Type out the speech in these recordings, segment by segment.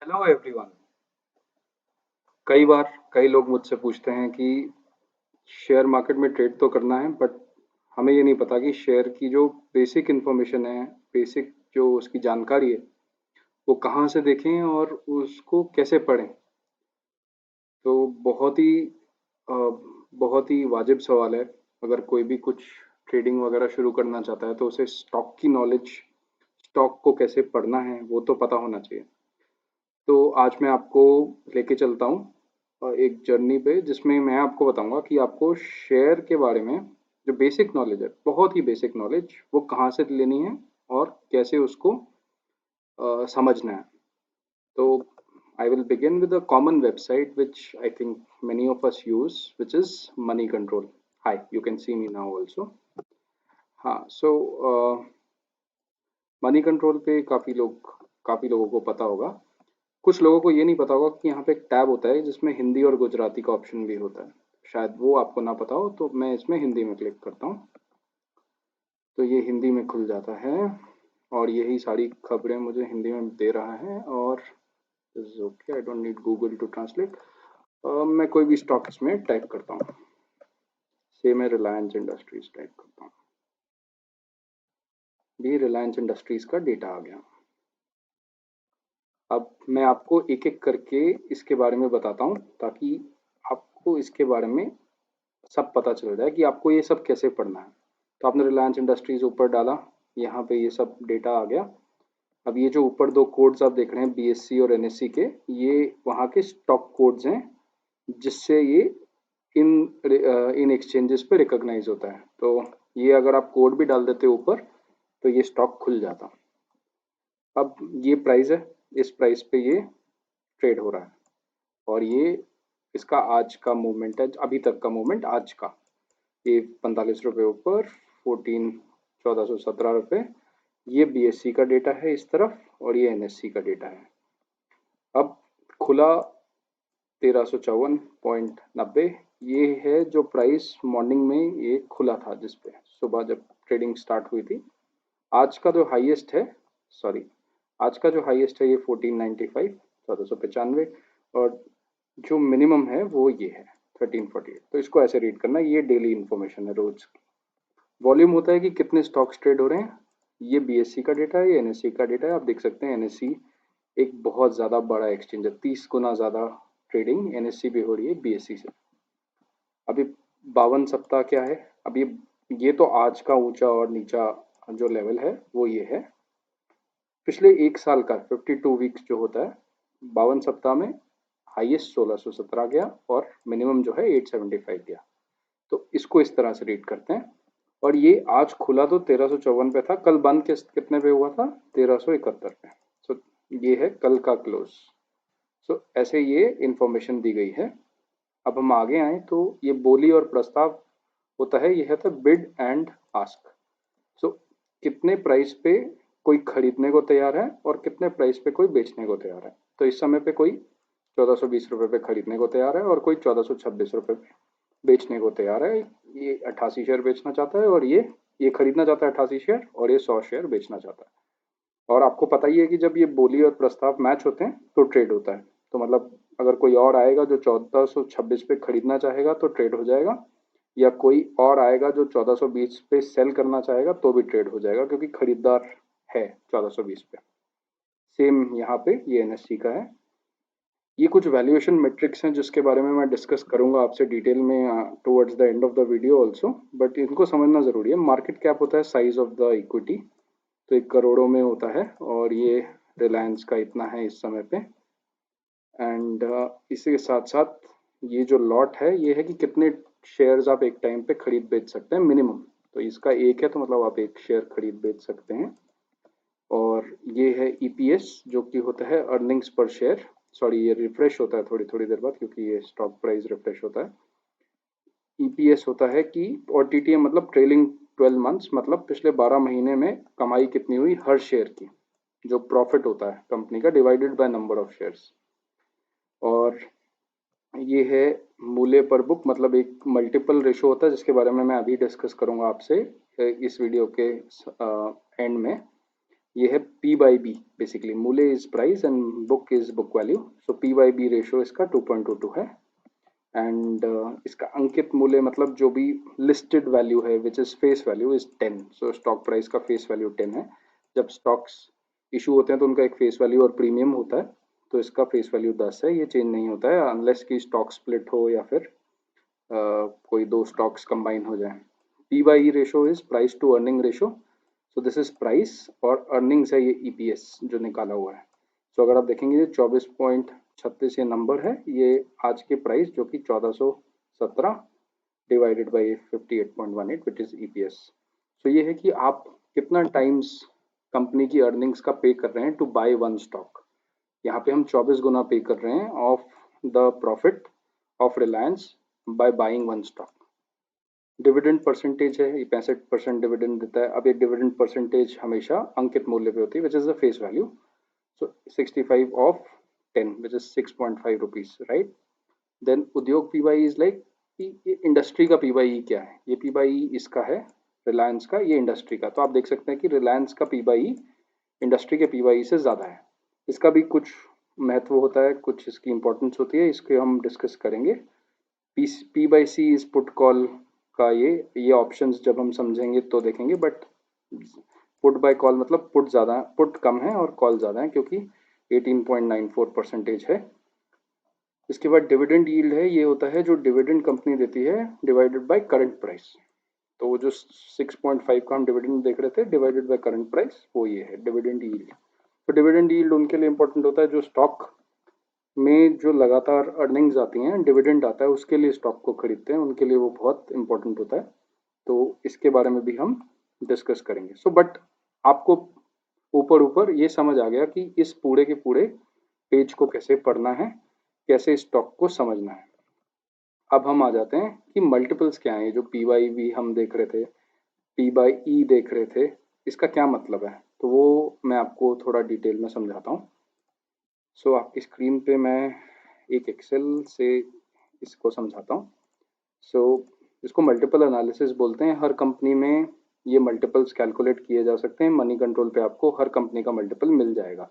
Hello everyone. कई बार कई लोग मुझसे पूछते हैं कि शेयर मार्केट में ट्रेड तो करना है, बट हमें ये नहीं पता कि शेयर की जो बेसिक इन्फॉर्मेशन है, बेसिक जो उसकी जानकारी है, वो कहाँ से देखें और उसको कैसे पढ़ें। तो अ, बहुत ही वाजिब सवाल है। अगर कोई भी कुछ ट्रेडिंग वगैरह शुरू करना चाहता है तो उसे स्टॉक की नॉलेज, स्टॉक को कैसे पढ़ना है वो तो पता होना चाहिए। तो आज मैं आपको लेके चलता हूँ एक जर्नी पे, जिसमें मैं आपको बताऊंगा कि आपको शेयर के बारे में जो बेसिक नॉलेज है, बहुत ही बेसिक नॉलेज, वो कहाँ से लेनी है और कैसे उसको समझना है। तो I will begin with a common website which I think many of us use, which is Money Control. Hi, you can see me now also. हाँ, so मनी कंट्रोल पे काफ़ी लोगों को पता होगा। कुछ लोगों को ये नहीं पता होगा कि यहाँ पे एक टैब होता है जिसमें हिंदी और गुजराती का ऑप्शन भी होता है। शायद वो आपको ना पता हो, तो मैं इसमें हिंदी में क्लिक करता हूँ। तो ये हिंदी में खुल जाता है और यही सारी खबरें मुझे हिंदी में दे रहा है। और okay, I don't need Google to translate. मैं कोई भी स्टॉक इसमें टाइप करता हूँ। से मैं रिलायंस इंडस्ट्रीज टाइप करता हूँ। ये रिलायंस इंडस्ट्रीज का डेटा आ गया। अब मैं आपको एक एक करके इसके बारे में बताता हूँ, ताकि आपको इसके बारे में सब पता चल जाए कि आपको ये सब कैसे पढ़ना है। तो आपने रिलायंस इंडस्ट्रीज ऊपर डाला, यहाँ पे ये सब डेटा आ गया। अब ये जो ऊपर दो कोड्स आप देख रहे हैं, बीएससी और एनएससी के, ये वहाँ के स्टॉक कोड्स हैं जिससे ये इन इन एक्सचेंजेस पे रिकॉग्नाइज होता है। तो ये अगर आप कोड भी डाल देते ऊपर तो ये स्टॉक खुल जाता। अब ये प्राइस है, इस प्राइस पे ये ट्रेड हो रहा है और ये इसका आज का मूवमेंट है, अभी तक का मूवमेंट आज का। ये 45 रुपये ऊपर, 14,17 रुपये। ये बीएससी का डेटा है इस तरफ और ये एनएससी का डेटा है। अब खुला 1354.90। ये है जो प्राइस मॉर्निंग में ये खुला था, जिसपे सुबह जब ट्रेडिंग स्टार्ट हुई थी। आज का जो हाईएस्ट है, सॉरी, आज का जो हाईएस्ट है ये 1495, 1495। और जो मिनिमम है वो ये है 1348। तो इसको ऐसे रीड करना, ये डेली इन्फॉर्मेशन है रोज की। वॉल्यूम होता है कि कितने स्टॉक्स ट्रेड हो रहे हैं। ये बीएससी का डेटा है, ये एनएससी का डेटा है। आप देख सकते हैं एनएससी एक बहुत ज़्यादा बड़ा एक्सचेंज है, 30 गुना ज़्यादा ट्रेडिंग एनएससी पे हो रही है बीएससी से। अभी 52 सप्ताह क्या है, अब ये तो आज का ऊंचा और नीचा जो लेवल है वो ये है। पिछले एक साल का 52 वीक्स जो होता है, 52 सप्ताह में हाईएस्ट 1617 गया और मिनिमम जो है 875 गया। तो इसको इस तरह से रीड करते हैं। और ये आज खुला तो 1354 पे था, कल बंद कितने पे हुआ था, 1371 पे। सो ये है कल का क्लोज। सो ऐसे ये इंफॉर्मेशन दी गई है। अब हम आगे आए तो ये बोली और प्रस्ताव होता है, ये है तो बिड एंड आस्क। सो कितने प्राइस पे कोई खरीदने को तैयार है और कितने प्राइस पे कोई बेचने को तैयार है। तो इस समय पे कोई 1420 रुपये पे खरीदने को तैयार है और कोई 1426 रुपये पे बेचने को तैयार है। ये 88 शेयर बेचना चाहता है और ये खरीदना चाहता है 88 शेयर, और ये 100 शेयर बेचना चाहता है। और आपको पता ही है कि जब ये बोली और प्रस्ताव मैच होते हैं तो ट्रेड होता है। तो मतलब अगर कोई और आएगा जो 1426 पे खरीदना चाहेगा तो ट्रेड हो जाएगा, या कोई और आएगा जो 1420 पे सेल करना चाहेगा तो भी ट्रेड हो जाएगा, क्योंकि खरीदार है 1420 पे। सेम यहाँ पे ये एनएससी का है। ये कुछ वैल्यूएशन मेट्रिक्स हैं जिसके बारे में मैं डिस्कस करूंगा आपसे डिटेल में towards the end of the video also, but इनको समझना ज़रूरी है। मार्केट कैप होता है साइज ऑफ द इक्विटी, तो 1 करोड़ों में होता है और ये रिलायंस का इतना है इस समय पे। एंड इसी के साथ साथ ये जो लॉट है ये है कि कितने शेयर्स आप एक टाइम पे खरीद बेच सकते हैं मिनिमम। तो इसका एक है तो मतलब आप एक शेयर खरीद बेच सकते हैं। और ये है ईपीएस जो कि होता है अर्निंग्स पर शेयर। सॉरी, ये रिफ्रेश होता है थोड़ी थोड़ी देर बाद क्योंकि ये स्टॉक प्राइस रिफ्रेश होता है। ईपीएस होता है कि, और टीटीएम मतलब ट्रेलिंग 12 मंथ्स, मतलब पिछले 12 महीने में कमाई कितनी हुई हर शेयर की, जो प्रॉफिट होता है कंपनी का divided by number of shares. और ये है मूल्य पर बुक, मतलब एक मल्टीपल रेशो होता है जिसके बारे में मैं अभी डिस्कस करूंगा आपसे इस वीडियो के एंड में। ये है P by B बेसिकली, मूल्य is price and book is book value. So P by B ratio इसका 2.22 है। एंड इसका अंकित मूल्य मतलब जो भी लिस्टेड वैल्यू है which is face value is 10। So stock price का फेस वैल्यू 10 है। जब स्टॉक्स इशू होते हैं तो उनका एक फेस वैल्यू और प्रीमियम होता है, तो इसका फेस वैल्यू 10 है, ये चेंज नहीं होता है अनलेस कि स्टॉक स्प्लिट हो या फिर कोई दो स्टॉक्स कंबाइन हो जाए। P by E ratio is price to earning ratio. So this is price और अर्निंग्स है ये EPS जो निकाला हुआ है। सो अगर आप देखेंगे ये 24.36 ये नंबर है, ये आज के प्राइस जो कि 1417 divided by 58.18 which is EPS। सो ये है कि आप कितना टाइम्स कंपनी की अर्निंग्स का पे कर रहे हैं टू बाय वन स्टॉक। यहाँ पे हम 24 गुना पे कर रहे हैं of the profit of Reliance by buying one stock. Dividend percentage है, ये 65% डिविडेंड देता है। अब ये डिविडेंड परसेंटेज हमेशा अंकित मूल्य पे होती है which is the face value. So 65 of 10 which is 6.5 rupees, right. Then उद्योग P by E is like industry का P by E क्या है, ये P by E इसका है रिलायंस का, ये इंडस्ट्री का। तो आप देख सकते हैं कि रिलायंस का P by E इंडस्ट्री के P by E से ज़्यादा है। इसका भी कुछ महत्व होता है, कुछ इसकी इंपॉर्टेंस होती है, इसके हम डिस्कस करेंगे। P by C is put call का ये ऑप्शंस जब हम समझेंगे तो देखेंगे। बट पुट बाय कॉल मतलब पुट ज़्यादा, पुट कम है और कॉल ज़्यादा है क्योंकि 18.94% है। इसके बाद डिविडेंड यील्ड है, ये होता है जो डिविडेंड कंपनी देती है डिवाइडेड बाय करंट प्राइस। तो वो जो 6.5 का हम डिविडेंड देख रहे थे डिवाइडेड बाय करंट प्राइस, वो ये है डिविडेंड यील्ड। तो डिविडेंड यील्ड उनके लिए इंपॉर्टेंट होता है जो स्टॉक में जो लगातार अर्निंग्स आती हैं, डिविडेंड आता है, उसके लिए स्टॉक को खरीदते हैं, उनके लिए वो बहुत इंपॉर्टेंट होता है। तो इसके बारे में भी हम डिस्कस करेंगे। सो बट आपको ऊपर ऊपर ये समझ आ गया कि इस पूरे के पूरे पेज को कैसे पढ़ना है, कैसे स्टॉक को समझना है। अब हम आ जाते हैं कि मल्टीपल्स क्या है। जो P by V हम देख रहे थे, P by E देख रहे थे, इसका क्या मतलब है, तो वो मैं आपको थोड़ा डिटेल में समझाता हूँ। सो आपकी स्क्रीन पे मैं एक एक्सेल से इसको समझाता हूँ। सो इसको मल्टीपल एनालिसिस बोलते हैं। हर कंपनी में ये मल्टीपल्स कैलकुलेट किए जा सकते हैं। मनी कंट्रोल पे आपको हर कंपनी का मल्टीपल मिल जाएगा।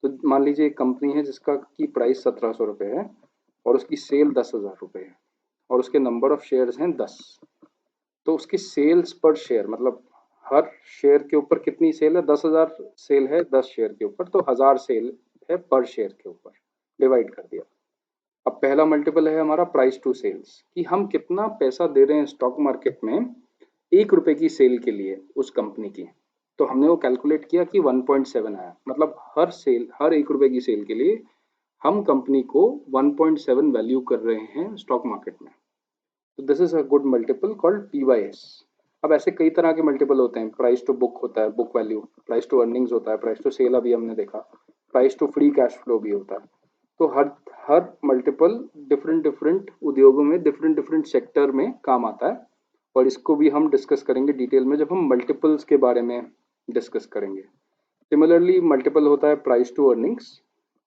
तो मान लीजिए एक कंपनी है जिसका की प्राइस 1700 रुपये है और उसकी सेल 10,000 रुपये है और उसके नंबर ऑफ शेयर्स हैं 10। तो उसकी सेल्स पर शेयर मतलब हर शेयर के ऊपर कितनी सेल है, 10,000 सेल है 10 शेयर के ऊपर, तो 1000 सेल है पर शेयर के ऊपर, डिवाइड कर दिया। अब पहला मल्टीपल है हमारा प्राइस टू सेल्स, कि हम कितना पैसा दे रहे हैं स्टॉक मार्केट में 1 रुपए की सेल के लिए उस कंपनी की। तो हमने वो कैलकुलेट किया कि 1.7 आया, मतलब हर 1 रुपए की सेल के लिए हम कंपनी को 1.7 वैल्यू कर रहे हैं स्टॉक मार्केट में। तो this is a good multiple called P by S। अब ऐसे कई तरह के मल्टीपल होते हैं। प्राइस टू बुक होता है, book value, price to earnings होता है, प्राइस टू सेल अभी हमने देखा, price to free cash flow भी होता है। तो हर हर मल्टीपल डिफरेंट डिफरेंट उद्योगों में डिफरेंट डिफरेंट सेक्टर में काम आता है और इसको भी हम डिस्कस करेंगे डिटेल में जब हम मल्टीपल्स के बारे में डिस्कस करेंगे। सिमिलरली मल्टीपल होता है प्राइस टू अर्निंग्स।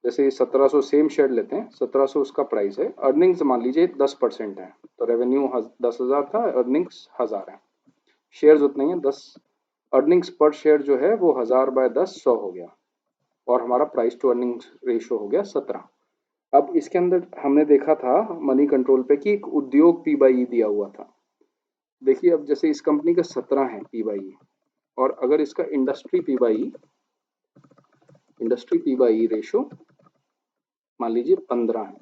जैसे 1700 सेम शेयर लेते हैं, 1700 उसका प्राइस है, अर्निंग्स मान लीजिए 10% है, तो रेवेन्यू 10,000 था, अर्निंग्स 1000 है, शेयर्स उतने ही हैं 10, अर्निंग्स पर शेयर जो है वो 1000 बाय 10 100 हो गया और हमारा प्राइस टू अर्निंग्स रेशियो हो गया 17। अब इसके अंदर हमने देखा था मनी कंट्रोल पे कि एक उद्योग P by E दिया हुआ था। देखिए अब जैसे इस कंपनी का 17 है P by E और अगर इसका industry P by E ratio मान लीजिए 15 है,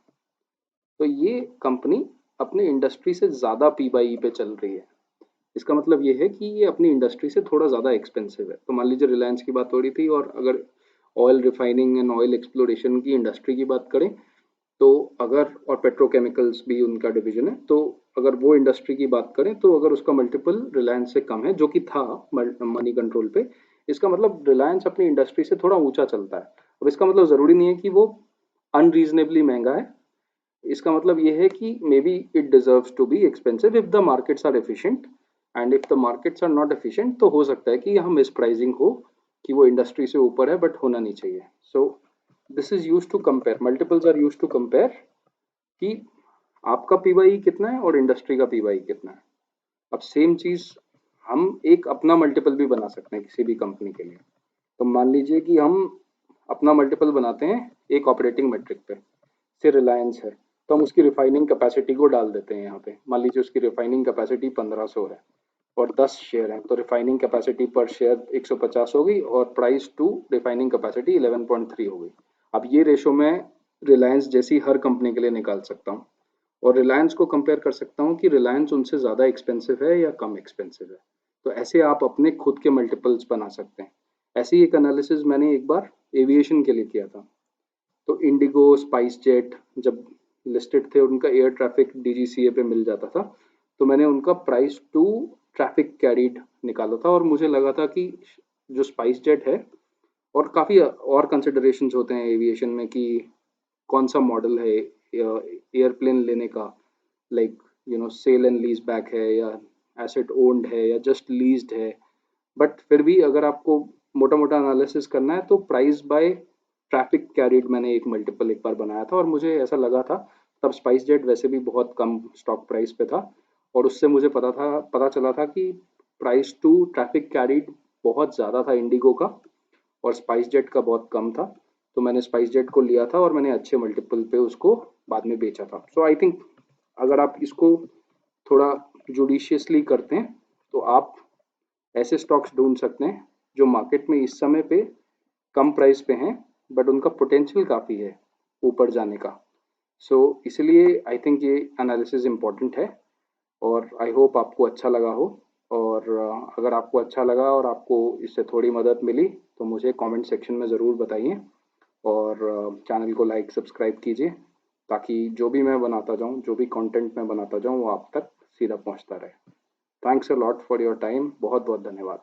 तो ये कंपनी अपने इंडस्ट्री से ज़्यादा P by E पे चल रही है। इसका मतलब ये है कि ये अपनी इंडस्ट्री से थोड़ा ज़्यादा एक्सपेंसिव है। तो मान लीजिए रिलायंस की बात हो रही थी और अगर oil refining and oil exploration की इंडस्ट्री की बात करें तो अगर, और पेट्रोकेमिकल्स भी उनका डिवीजन है, तो अगर वो इंडस्ट्री की बात करें तो अगर उसका मल्टीपल रिलायंस से कम है जो कि था मनी कंट्रोल पे, इसका मतलब रिलायंस अपनी इंडस्ट्री से थोड़ा ऊंचा चलता है। अब इसका मतलब ज़रूरी नहीं है कि वो अनरीजनेबली महंगा है, इसका मतलब ये है कि maybe it deserves to be expensive if the markets are efficient and if the markets are not efficient तो हो सकता है कि यहाँ मिस प्राइसिंग हो कि वो इंडस्ट्री से ऊपर है बट होना नहीं चाहिए। So this is use to compare, multiples are use to compare कि आपका P by E कितना है और इंडस्ट्री का P by E कितना है। अब सेम चीज हम एक अपना मल्टीपल भी बना सकते हैं किसी भी कंपनी के लिए। तो मान लीजिए कि हम अपना मल्टीपल बनाते हैं एक ऑपरेटिंग मेट्रिक पे, से रिलायंस है, तो हम उसकी रिफाइनिंग कैपेसिटी को डाल देते हैं यहाँ पे। मान लीजिए उसकी रिफाइनिंग कैपेसिटी 1500 है और 10 शेयर हैं, तो रिफाइनिंग कैपेसिटी पर शेयर 150 हो गई और प्राइस टू रिफाइनिंग कैपेसिटी 11.3 हो गई। अब ये रेशो मैं रिलायंस जैसी हर कंपनी के लिए निकाल सकता हूँ और रिलायंस को कंपेयर कर सकता हूँ कि रिलायंस उनसे ज़्यादा एक्सपेंसिव है या कम एक्सपेंसिव है। तो ऐसे आप अपने खुद के मल्टीपल्स बना सकते हैं। ऐसे ही एक एनालिसिस मैंने एक बार एविएशन के लिए किया था। तो इंडिगो, स्पाइस जेट जब लिस्टेड थे, उनका एयर ट्रैफिक डीजीसीए पे मिल जाता था, तो मैंने उनका प्राइस टू ट्रैफिक कैरीड निकाला था और मुझे लगा था कि जो स्पाइस जेट है, और काफ़ी और कंसिडरेशंस होते हैं एविएशन में कि कौन सा मॉडल है एयरप्लेन लेने का, like sale and lease back है या एसेट ओन्ड है या जस्ट लीज्ड है। बट फिर भी अगर आपको मोटा मोटा एनालिसिस करना है तो प्राइस बाय ट्रैफिक कैरिड मैंने एक मल्टीपल एक बार बनाया था और मुझे ऐसा लगा था, तब स्पाइस जेट वैसे भी बहुत कम स्टॉक प्राइस पे था और उससे मुझे पता चला था कि प्राइस टू ट्रैफिक कैरिड बहुत ज़्यादा था इंडिगो का और स्पाइस जेट का बहुत कम था। तो मैंने स्पाइस जेट को लिया था और मैंने अच्छे मल्टीपल पे उसको बाद में बेचा था। सो आई थिंक अगर आप इसको थोड़ा जुडिशियसली करते हैं तो आप ऐसे स्टॉक्स ढूंढ सकते हैं जो मार्केट में इस समय पे कम प्राइस पे हैं, बट उनका पोटेंशियल काफ़ी है ऊपर जाने का। सो इसलिए आई थिंक ये एनालिसिस इम्पॉर्टेंट है और आई होप आपको अच्छा लगा हो। और अगर आपको अच्छा लगा और आपको इससे थोड़ी मदद मिली तो मुझे कमेंट सेक्शन में ज़रूर बताइए और चैनल को लाइक सब्सक्राइब कीजिए ताकि जो भी मैं बनाता जाऊँ, जो भी कंटेंट मैं बनाता जाऊँ वो आप तक सीधा पहुँचता रहे। Thanks a lot for your time. बहुत बहुत धन्यवाद।